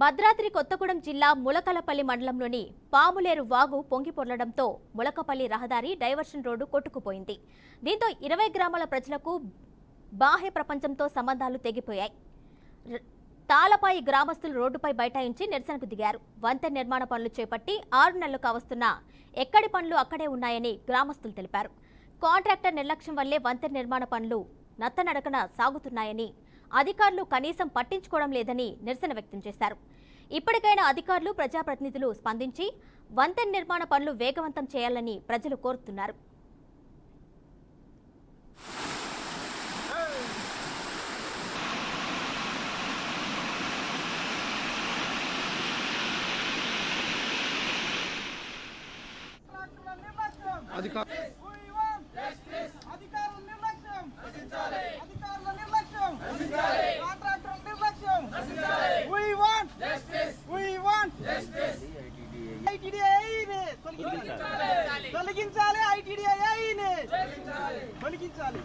భద్రాద్రి కొత్తగూడెం జిల్లా ములకలపల్లి మండలంలోని పాములేరు వాగు పొంగిపొర్లడంతో ములకపల్లి రహదారి డైవర్షన్ రోడ్డు కొట్టుకుపోయింది. దీంతో 20 గ్రామాల ప్రజలకు బాహ్య ప్రపంచంతో సంబంధాలు తెగిపోయాయి. తాళపాయి గ్రామస్తులు రోడ్డుపై బైఠాయించి నిరసనకు దిగారు. వంతెన నిర్మాణ పనులు చేపట్టి 6 నెలలు కావస్తున్నా ఎక్కడి పనులు అక్కడే ఉన్నాయని గ్రామస్తులు తెలిపారు. కాంట్రాక్టర్ నిర్లక్ష్యం వల్లే వంతెన నిర్మాణ పనులు నత్తనడకన సాగుతున్నాయని, అధికారులు కనీసం పట్టించుకోవడం లేదని నిరసన వ్యక్తం చేశారు. ఇప్పటికైనా అధికారులు, ప్రజాప్రతినిధులు స్పందించి వంతెన నిర్మాణ పనులు వేగవంతం చేయాలని ప్రజలు కోరుతున్నారు. తొలగించాలి, ఐటీడీఐ తొలగించాలి.